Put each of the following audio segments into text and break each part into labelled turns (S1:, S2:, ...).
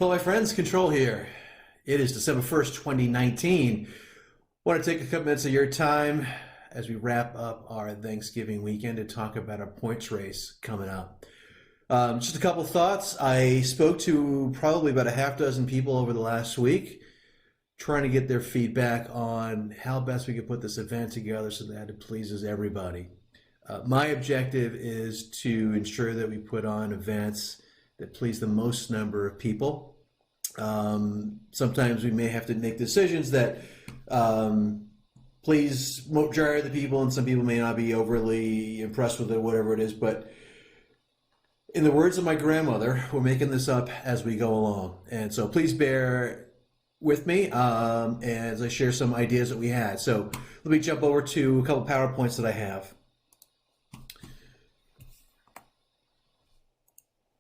S1: Hello, my friends. Control here. It is December 1st, 2019. I want to take a couple minutes of your time as we wrap up our Thanksgiving weekend to talk about our points race coming up. Just a couple thoughts. I spoke to probably about a half dozen people over the last week, trying to get their feedback on how best we could put this event together so that it pleases everybody. My objective is to ensure that we put on events that please the most number of people. Sometimes we may have to make decisions that please majority of the people, and some people may not be overly impressed with it, whatever it is. But in the words of my grandmother, we're making this up as we go along. And so please bear with me as I share some ideas that we had. So let me jump over to a couple PowerPoints that I have.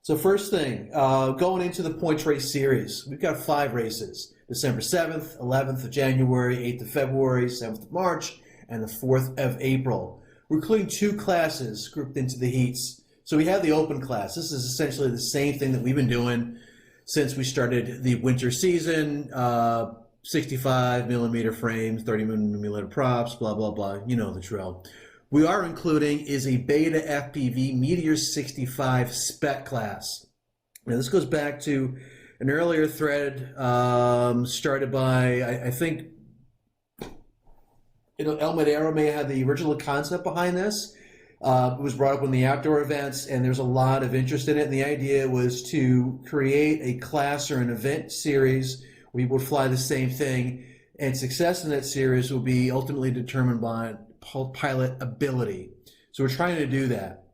S1: So first thing, going into the points race series, we've got 5 races: December 7th, 11th of January, 8th of February, 7th of March, and the 4th of April. We're including 2 classes grouped into the heats. So we have the open class. This is essentially the same thing that we've been doing since we started the winter season. 65 millimeter frames, 30 millimeter props, blah, blah, blah. You know the drill. We are including is a Beta FPV Meteor 65 spec class. Now this goes back to an earlier thread started by, I think, El Madero may have the original concept behind this. It was brought up in the outdoor events, and there's a lot of interest in it. And the idea was to create a class or an event series where people would fly the same thing, and success in that series will be ultimately determined by pilot ability. So we're trying to do that.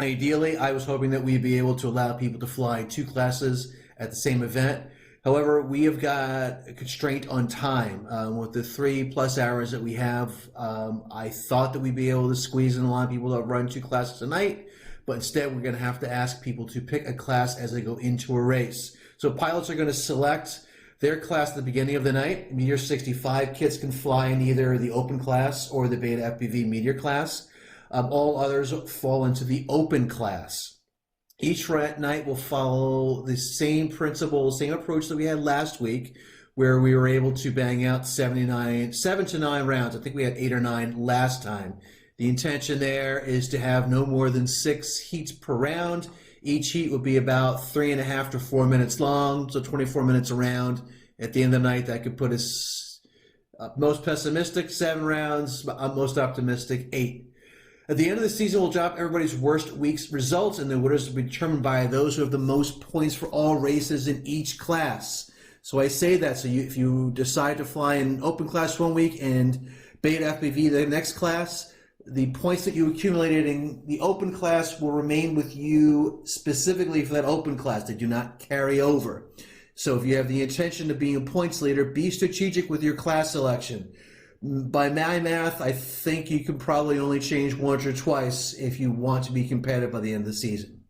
S1: Ideally, I was hoping that we'd be able to allow people to fly 2 classes at the same event. However, we have got a constraint on time. With the 3+ hours that we have, I thought that we'd be able to squeeze in a lot of people that run 2 classes a night, but instead we're going to have to ask people to pick a class as they go into a race. So pilots are going to select their class at the beginning of the night. Meteor 65 kits can fly in either the open class or the Beta FPV Meteor class. All others fall into the open class. Each night will follow the same principle, same approach that we had last week, where we were able to bang out 7 to 9 rounds. I think we had 8 or 9 last time. The intention there is to have no more than 6 heats per round. Each heat would be about 3.5 to 4 minutes long, so 24 minutes a round. At the end of the night, that could put us most pessimistic 7 rounds, most optimistic 8. At the end of the season, we'll drop everybody's worst week's results, and the winners will be determined by those who have the most points for all races in each class. So I say that so if you decide to fly in open class one week and Beta FPV the next class, the points that you accumulated in the open class will remain with you specifically for that open class. They do not carry over. So if you have the intention of being a points leader, be strategic with your class selection. By my math, I think you can probably only change once or twice if you want to be competitive by the end of the season.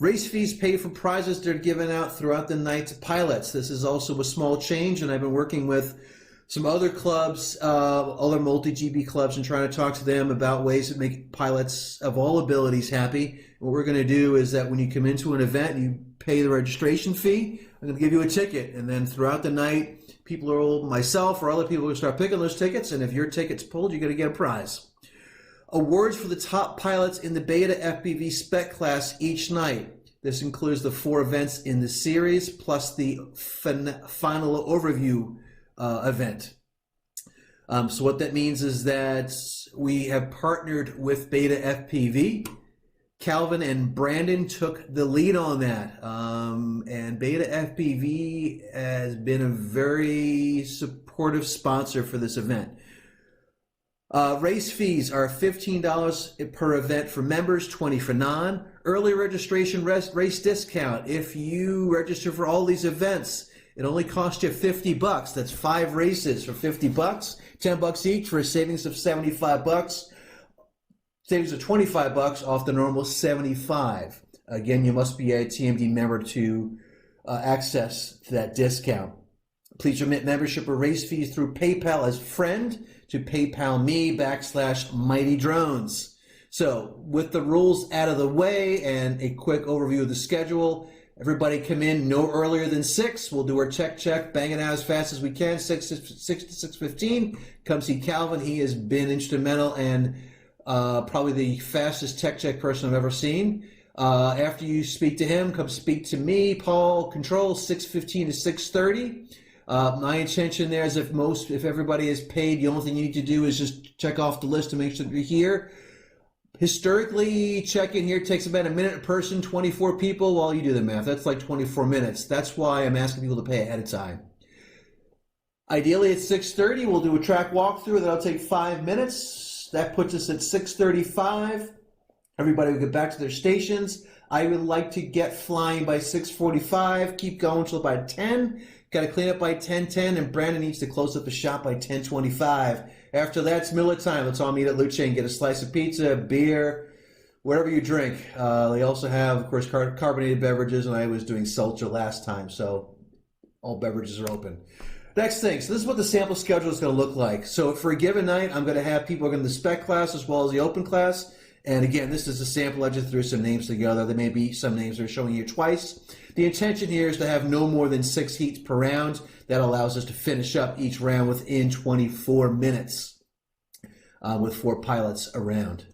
S1: Race fees pay for prizes that are given out throughout the night to pilots. This is also a small change, and I've been working with some other clubs, other multi-GB clubs, and trying to talk to them about ways to make pilots of all abilities happy. What we're going to do is that when you come into an event, you pay the registration fee. I'm going to give you a ticket, and then throughout the night, myself or other people will start picking those tickets, and if your ticket's pulled, you're going to get a prize. Awards for the top pilots in the Beta FPV spec class each night. This includes the 4 events in the series, plus the final overview event. So what that means is that we have partnered with Beta FPV. Calvin and Brandon took the lead on that. And Beta FPV has been a very supportive sponsor for this event. Race fees are $15 per event for members, $20 for non. Early registration race discount. If you register for all these events, it only costs you $50. That's 5 races for $50, $10 each for a savings of $75. Savings of $25 off the normal $75. Again, you must be a TMD member to access that discount. Please remit membership or race fees through PayPal as friend to PayPal me /Mighty Drones. So with the rules out of the way and a quick overview of the schedule, Everybody come in no earlier than 6. We'll do our check, bang it out as fast as we can. 6 to 6:15. Come see Calvin. He has been instrumental and probably the fastest check person I've ever seen. After you speak to him, come speak to me, Paul, control, 6:15 to 6:30. My intention there is if everybody is paid, the only thing you need to do is just check off the list to make sure that you're here. Historically, check-in here takes about a minute a person, 24 people. Well, you do the math. That's like 24 minutes. That's why I'm asking people to pay ahead of time. Ideally, at 6:30, we'll do a track walkthrough. That'll take 5 minutes. That puts us at 6:35. Everybody will get back to their stations. I would like to get flying by 6:45. Keep going till about 10. Got to clean up by 10:10, and Brandon needs to close up the shop by 10:25. After that, it's Miller time. Let's all meet at Luce and get a slice of pizza, beer, whatever you drink. They also have, of course, carbonated beverages, and I was doing seltzer last time, so all beverages are open. Next thing, so this is what the sample schedule is going to look like. So for a given night, I'm going to have people in the spec class as well as the open class. And again, this is a sample. I just threw some names together. There may be some names that are showing you twice. The intention here is to have no more than 6 heats per round. That allows us to finish up each round within 24 minutes with 4 pilots around.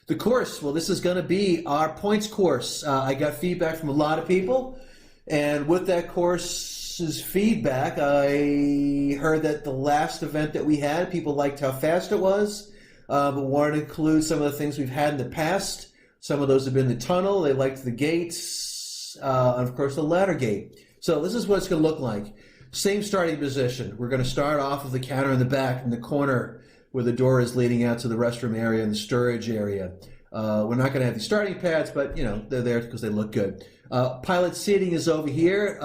S1: The course, well, this is going to be our points course. I got feedback from a lot of people. And with that course's feedback, I heard that the last event that we had, people liked how fast it was. But wanted to include some of the things we've had in the past. Some of those have been the tunnel. They liked the gates, and of course the ladder gate. So this is what it's going to look like. Same starting position. We're going to start off with the counter in the back in the corner where the door is leading out to the restroom area and the storage area. We're not going to have the starting pads, but they're there because they look good. Pilot seating is over here.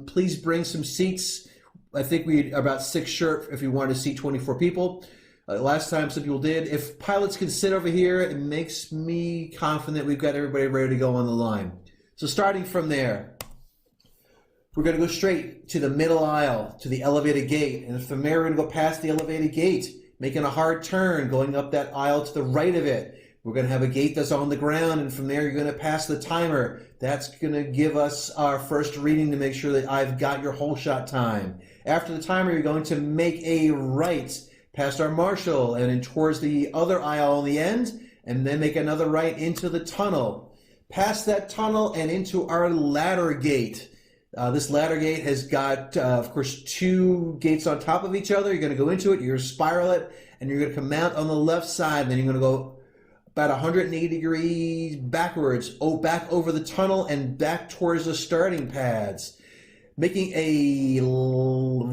S1: Please bring some seats. I think we about 6 short if you want to seat 24 people. Last time some people did. If pilots can sit over here, it makes me confident we've got everybody ready to go on the line. So starting from there, we're going to go straight to the middle aisle, to the elevated gate. And from there, we're going to go past the elevated gate, making a hard turn, going up that aisle to the right of it. We're going to have a gate that's on the ground, and from there, you're going to pass the timer. That's going to give us our first reading to make sure that I've got your whole shot time. After the timer, you're going to make a right past our marshal and then towards the other aisle on the end, and then make another right into the tunnel. Past that tunnel and into our ladder gate. This ladder gate has got, of course, 2 gates on top of each other. You're going to go into it, you're going to spiral it, and you're going to come out on the left side. Then you're going to go about 180 degrees backwards, back over the tunnel and back towards the starting pads. Making a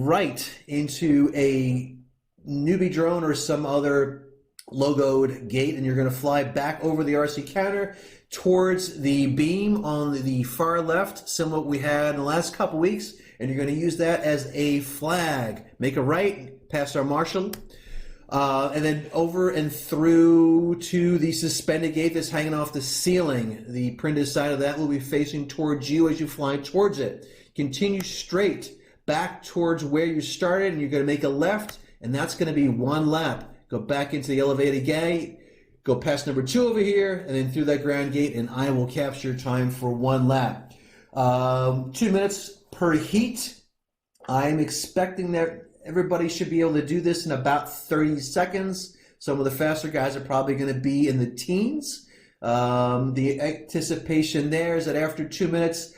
S1: right into a newbie drone or some other logoed gate, and you're going to fly back over the RC counter towards the beam on the far left, similar to what we had in the last couple weeks, and you're going to use that as a flag. Make a right past our marshal, and then over and through to the suspended gate that's hanging off the ceiling. The printed side of that will be facing towards you as you fly towards it. Continue straight back towards where you started, and you're going to make a left, and that's going to be 1 lap. Go back into the elevated gate, go past number 2 over here, and then through that ground gate, and I will capture time for 1 lap. 2 minutes per heat. I'm expecting that everybody should be able to do this in about 30 seconds. Some of the faster guys are probably going to be in the teens. The anticipation there is that after 2 minutes,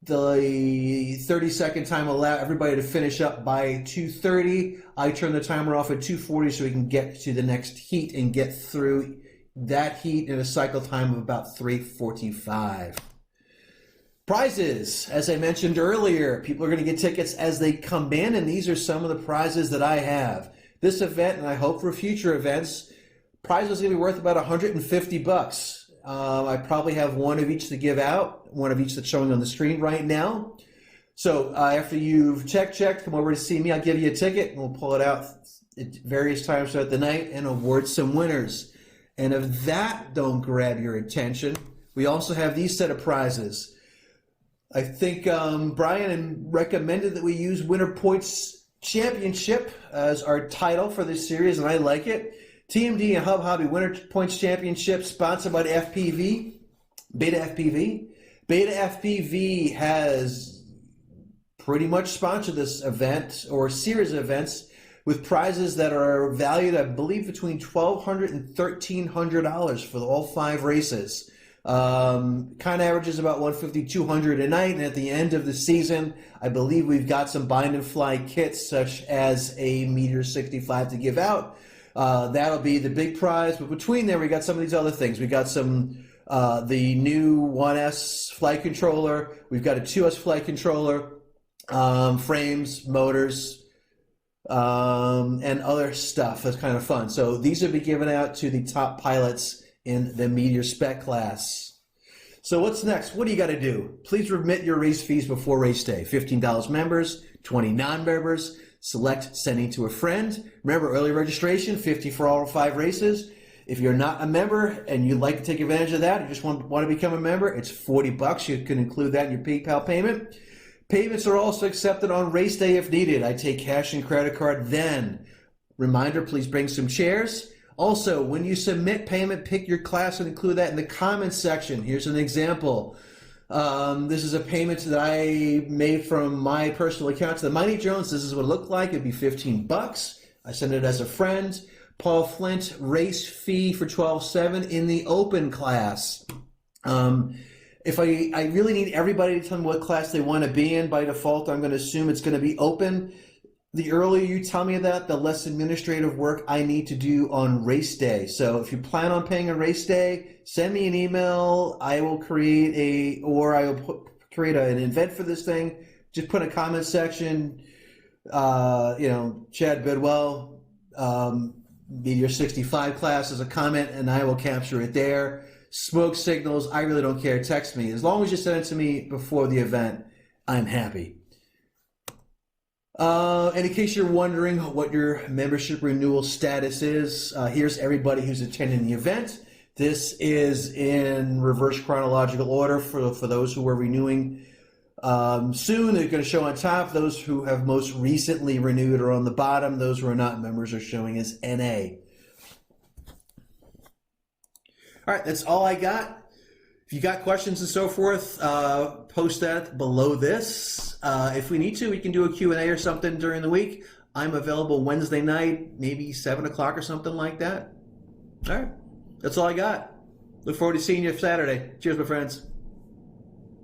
S1: the 30-second time will allow everybody to finish up by 2:30. I turn the timer off at 2:40 so we can get to the next heat and get through that heat in a cycle time of about 3:45. Prizes, as I mentioned earlier, people are going to get tickets as they come in, and these are some of the prizes that I have. This event, and I hope for future events, prizes are going to be worth about $150. I probably have 1 of each to give out, 1 of each that's showing on the screen right now. So after you've checked, come over to see me. I'll give you a ticket, and we'll pull it out at various times throughout the night and award some winners. And if that don't grab your attention, we also have these set of prizes. I think Brian recommended that we use Winter Points Championship as our title for this series, and I like it. TMD and Hub Hobby Winter Points Championship, sponsored by FPV, Beta FPV. Beta FPV has pretty much sponsored this event or series of events with prizes that are valued, I believe, between $1,200 and $1,300 for all 5 races. Kind of averages about $150, $200 a night, and at the end of the season, I believe we've got some bind and fly kits, such as a Meteor 65 to give out. That'll be the big prize, but between there, we got some of these other things. We got some the new 1S flight controller. We've got a 2S flight controller, frames, motors, and other stuff. That's kind of fun. So these will be given out to the top pilots in the Meteor Spec class. So what's next? What do you got to do? Please remit your race fees before race day. $15 members, $20 non-members. Select sending to a friend. Remember, early registration, $50 for all 5 races. If you're not a member and you'd like to take advantage of that, you just want to become a member, it's $40. You can include that in your PayPal payment. Payments are also accepted on race day if needed. I take cash and credit card then. Reminder, please bring some chairs. Also, when you submit payment, pick your class and include that in the comments section. Here's an example. This is a payment that I made from my personal account to the Mighty Jones. This is what it looked like. It'd be $15. I sent it as a friend. Paul Flint, race fee for 12.7 in the open class. If I really need everybody to tell me what class they want to be in, by default, I'm going to assume it's going to be open. The earlier you tell me that, the less administrative work I need to do on race day. So if you plan on paying on race day, send me an email. I will create create an event for this thing. Just put in a comment section, Chad Bidwell, Meteor 65 class as a comment, and I will capture it there. Smoke signals, I really don't care. Text me. As long as you send it to me before the event, I'm happy. And in case you're wondering what your membership renewal status is, here's everybody who's attending the event. This is in reverse chronological order for those who are renewing soon. They're going to show on top. Those who have most recently renewed are on the bottom. Those who are not members are showing as NA. All right, that's all I got. If you got questions and so forth, post that below this. If we need to, we can do a Q&A or something during the week. I'm available Wednesday night, maybe 7 o'clock or something like that. All right, that's all I got. Look forward to seeing you Saturday. Cheers, my friends.